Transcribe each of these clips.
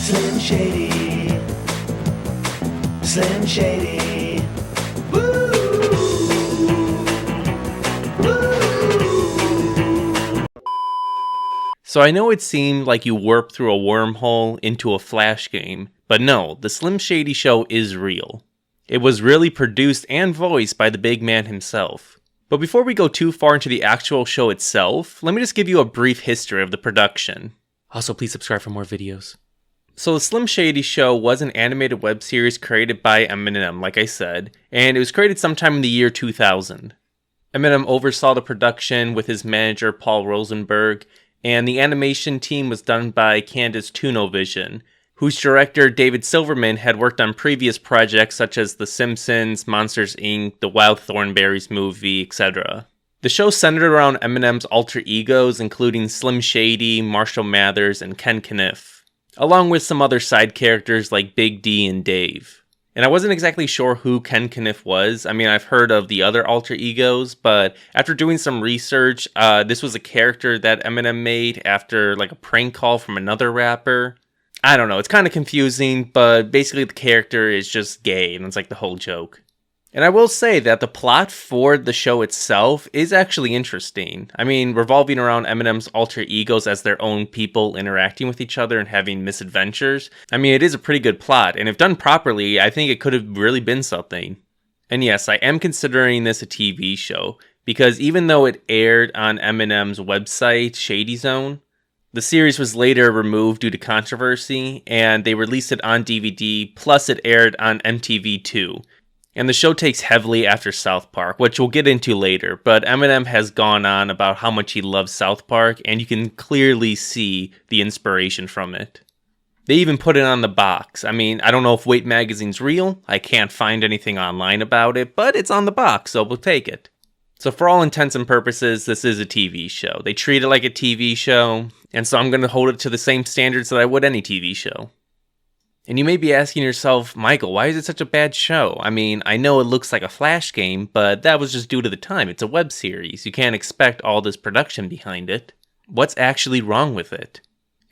Slim Shady, Slim Shady. Woo! Woo! So I know it seemed like you warped through a wormhole into a Flash game, but no, the Slim Shady Show is real. It was really produced and voiced by the big man himself. But before we go too far into the actual show itself, let me just give you a brief history of the production. Also, please subscribe for more videos. So the Slim Shady Show was an animated web series created by Eminem, like I said, and it was created sometime in the year 2000. Eminem oversaw the production with his manager Paul Rosenberg, and the animation team was done by Candace Tunovision, whose director David Silverman had worked on previous projects such as The Simpsons, Monsters Inc., the Wild Thornberrys movie, etc. The show centered around Eminem's alter egos, including Slim Shady, Marshall Mathers, and Ken Kniff, along with some other side characters like Big D and Dave. And I wasn't exactly sure who Ken Kniff was. I mean, I've heard of the other alter egos, but after doing some research, this was a character that Eminem made after like a prank call from another rapper. I don't know, it's kind of confusing, but basically the character is just gay, and it's like the whole joke. And I will say that the plot for the show itself is actually interesting. I mean, revolving around Eminem's alter egos as their own people interacting with each other and having misadventures. I mean, it is a pretty good plot, and if done properly, I think it could have really been something. And yes, I am considering this a TV show, because even though it aired on Eminem's website, Shady Zone, the series was later removed due to controversy, and they released it on DVD, plus it aired on MTV2. And the show takes heavily after South Park, which we'll get into later, but Eminem has gone on about how much he loves South Park, and you can clearly see the inspiration from it. They even put it on the box. I mean, I don't know if Weight Magazine's real, I can't find anything online about it, but it's on the box, so we'll take it. So for all intents and purposes, this is a TV show. They treat it like a TV show, and so I'm going to hold it to the same standards that I would any TV show. And you may be asking yourself, Michael, why is it such a bad show? I mean, I know it looks like a Flash game, but that was just due to the time. It's a web series. You can't expect all this production behind it. What's actually wrong with it?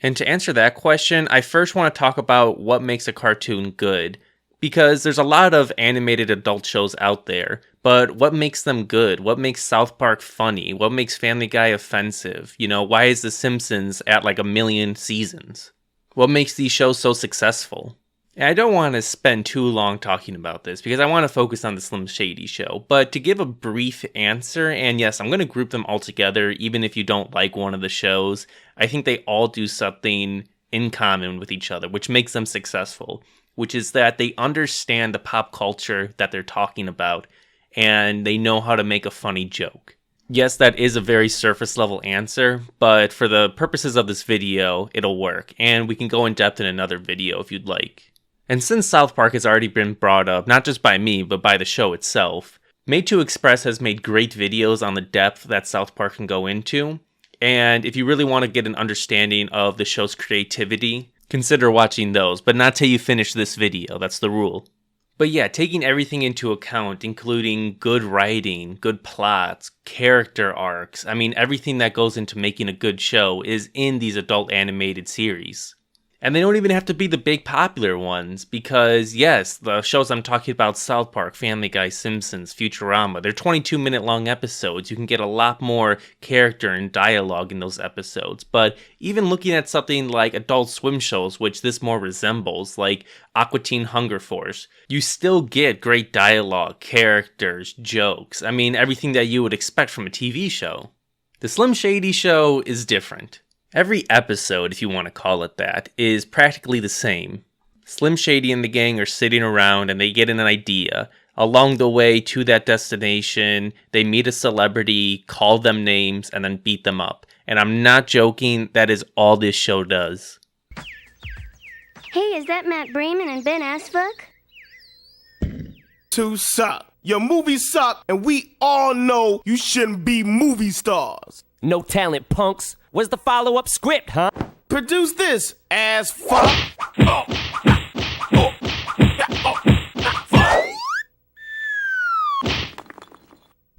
And to answer that question, I first want to talk about what makes a cartoon good. Because there's a lot of animated adult shows out there, but what makes them good? What makes South Park funny? What makes Family Guy offensive? You know, why is The Simpsons at like 1 million seasons? What makes these shows so successful? And I don't want to spend too long talking about this because I want to focus on the Slim Shady Show, but to give a brief answer, and yes, I'm going to group them all together even if you don't like one of the shows, I think they all do something in common with each other, which makes them successful. Which is that they understand the pop culture that they're talking about, and they know how to make a funny joke. Yes, that is a very surface level answer, but for the purposes of this video, it'll work, and we can go in depth in another video if you'd like. And since South Park has already been brought up, not just by me, but by the show itself, Made to Express has made great videos on the depth that South Park can go into, and if you really want to get an understanding of the show's creativity, consider watching those, but not till you finish this video, that's the rule. But yeah, taking everything into account, including good writing, good plots, character arcs, I mean everything that goes into making a good show is in these adult animated series. And they don't even have to be the big popular ones, because yes, the shows I'm talking about, South Park, Family Guy, Simpsons, Futurama, they're 22-minute long episodes. You can get a lot more character and dialogue in those episodes. But even looking at something like Adult Swim shows, which this more resembles, like Aqua Teen Hunger Force, you still get great dialogue, characters, jokes. I mean, everything that you would expect from a TV show. The Slim Shady Show is different. Every episode, if you want to call it that, is practically the same. Slim Shady and the gang are sitting around and they get an idea. Along the way to that destination, they meet a celebrity, call them names, and then beat them up. And I'm not joking, that is all this show does. Hey, is that Matt Bremen and Ben Asfuck? To suck. Your movies suck, and we all know you shouldn't be movie stars. No talent, punks. Where's the follow-up script, huh? Produce this, ass fuck.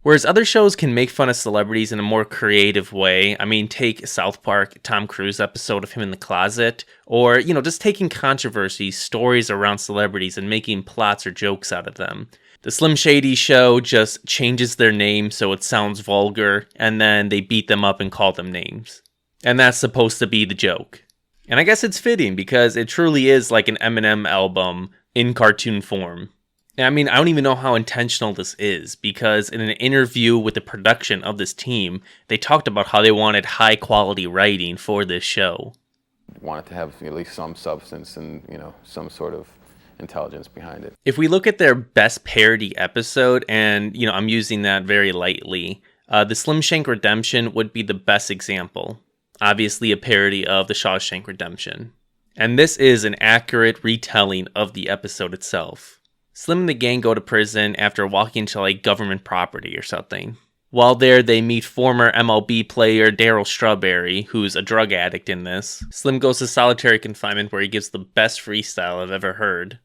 Whereas other shows can make fun of celebrities in a more creative way. I mean, take South Park, Tom Cruise episode of him in the closet, or, just taking controversies, stories around celebrities and making plots or jokes out of them. The Slim Shady Show just changes their name so it sounds vulgar, and then they beat them up and call them names. And that's supposed to be the joke. And I guess it's fitting because it truly is like an Eminem album in cartoon form. I mean, I don't even know how intentional this is, because in an interview with the production of this team, they talked about how they wanted high-quality writing for this show. Wanted to have at least some substance and, some sort of intelligence behind it. If we look at their best parody episode, and, I'm using that very lightly, the Slim Shank Redemption would be the best example. Obviously a parody of the Shawshank Redemption. And this is an accurate retelling of the episode itself. Slim and the gang go to prison after walking into like government property or something. While there, they meet former MLB player Darryl Strawberry, who's a drug addict in this. Slim goes to solitary confinement where he gives the best freestyle I've ever heard.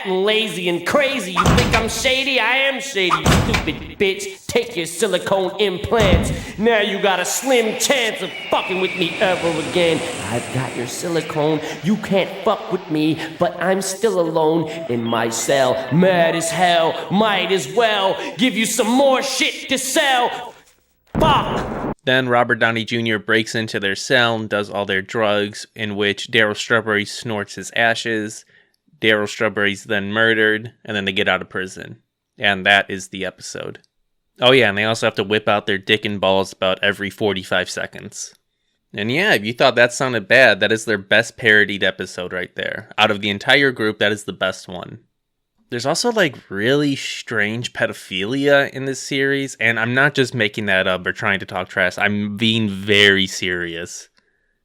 Lazy and crazy, you think I'm shady? I am shady, you stupid bitch. Take your silicone implants. Now you got a slim chance of fucking with me ever again. I've got your silicone, you can't fuck with me, but I'm still alone in my cell. Mad as hell, might as well give you some more shit to sell. Fuck! Then Robert Downey Jr. breaks into their cell and does all their drugs, in which Darryl Strawberry snorts his ashes. Darryl Strawberry's then murdered, and then they get out of prison. And that is the episode. Oh yeah, and they also have to whip out their dick and balls about every 45 seconds. And yeah, if you thought that sounded bad, that is their best parodied episode right there. Out of the entire group, that is the best one. There's also like really strange pedophilia in this series, and I'm not just making that up or trying to talk trash, I'm being very serious.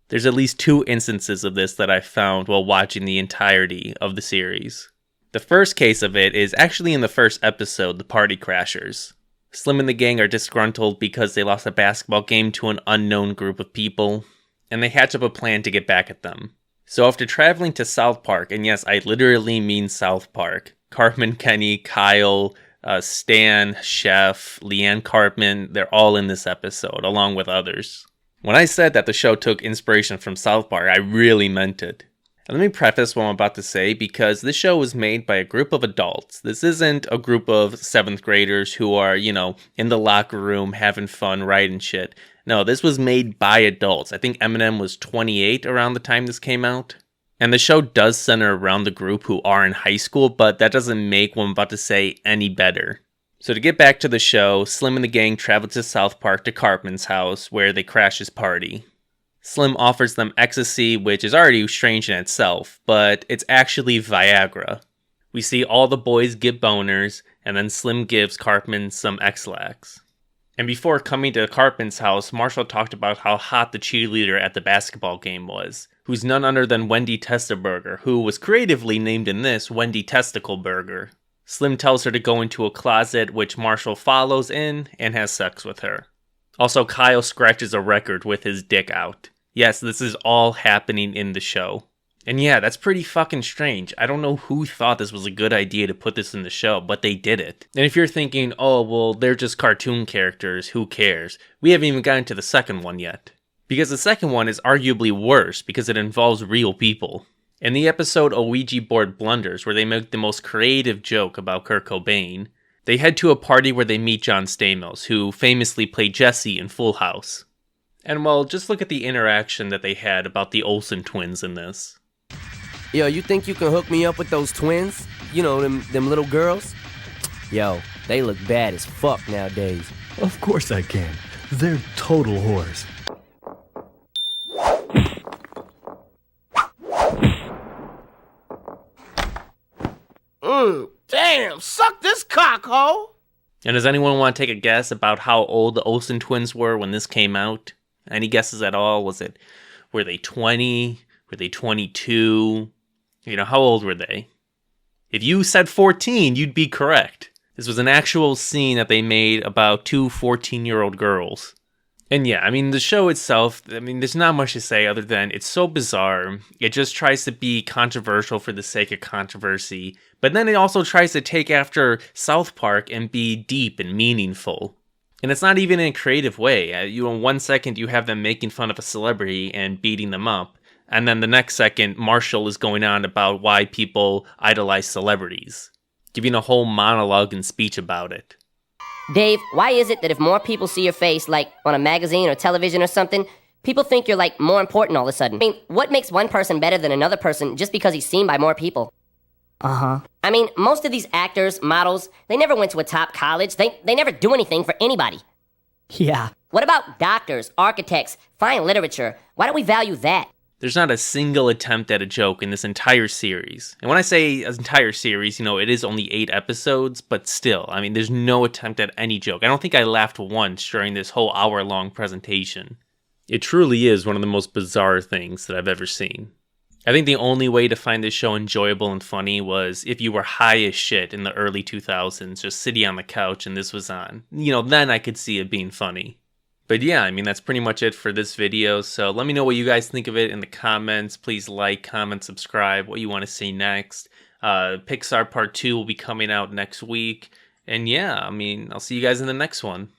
There's at least 2 instances of this that I found while watching the entirety of the series. The first case of it is actually in the first episode, The Party Crashers. Slim and the gang are disgruntled because they lost a basketball game to an unknown group of people, and they hatch up a plan to get back at them. So after traveling to South Park, and yes, I literally mean South Park, Cartman, Kenny, Kyle, Stan, Chef, Leanne Cartman, they're all in this episode, along with others. When I said that the show took inspiration from South Park, I really meant it. And let me preface what I'm about to say, because this show was made by a group of adults. This isn't a group of 7th graders who are, in the locker room having fun, writing shit. No, this was made by adults. I think Eminem was 28 around the time this came out. And the show does center around the group who are in high school, but that doesn't make what I'm about to say any better. So to get back to the show, Slim and the gang travel to South Park to Cartman's house, where they crash his party. Slim offers them ecstasy, which is already strange in itself, but it's actually Viagra. We see all the boys get boners, and then Slim gives Cartman some X-Lax. And before coming to Cartman's house, Marshall talked about how hot the cheerleader at the basketball game was, who's none other than Wendy Testaburger, who was creatively named in this Wendy Testicle Burger. Slim tells her to go into a closet, which Marshall follows in and has sex with her. Also, Kyle scratches a record with his dick out. Yes, this is all happening in the show. And yeah, that's pretty fucking strange. I don't know who thought this was a good idea to put this in the show, but they did it. And if you're thinking, oh, well, they're just cartoon characters, who cares? We haven't even gotten to the second one yet. Because the second one is arguably worse because it involves real people. In the episode A Ouija Board Blunders, where they make the most creative joke about Kurt Cobain, they head to a party where they meet John Stamos, who famously played Jesse in Full House. And well, just look at the interaction that they had about the Olsen twins in this. Yo, you think you can hook me up with those twins? You know, them little girls? Yo, they look bad as fuck nowadays. Of course I can. They're total whores. Damn, suck this cock, ho! And does anyone want to take a guess about how old the Olsen twins were when this came out? Any guesses at all? Were they 20? Were they 22? How old were they? If you said 14, you'd be correct. This was an actual scene that they made about 2 14-year-old girls. And yeah, the show itself, there's not much to say other than it's so bizarre. It just tries to be controversial for the sake of controversy, but then it also tries to take after South Park and be deep and meaningful. And it's not even in a creative way. In 1 second, you have them making fun of a celebrity and beating them up. And then the next second, Marshall is going on about why people idolize celebrities, giving a whole monologue and speech about it. Dave, why is it that if more people see your face, like on a magazine or television or something, people think you're like more important all of a sudden? I mean, what makes one person better than another person just because he's seen by more people? I mean, most of these actors, models, they never went to a top college. They never do anything for anybody. Yeah. What about doctors, architects, fine literature? Why don't we value that? There's not a single attempt at a joke in this entire series. And when I say entire series, it is only 8 episodes, but still, I mean, there's no attempt at any joke. I don't think I laughed once during this whole hour-long presentation. It truly is one of the most bizarre things that I've ever seen. I think the only way to find this show enjoyable and funny was if you were high as shit in the early 2000s, just sitting on the couch and this was on. Then I could see it being funny. But yeah, I mean, that's pretty much it for this video. So let me know what you guys think of it in the comments. Please like, comment, subscribe, what you want to see next. Pixar Part 2 will be coming out next week. And yeah, I mean, I'll see you guys in the next one.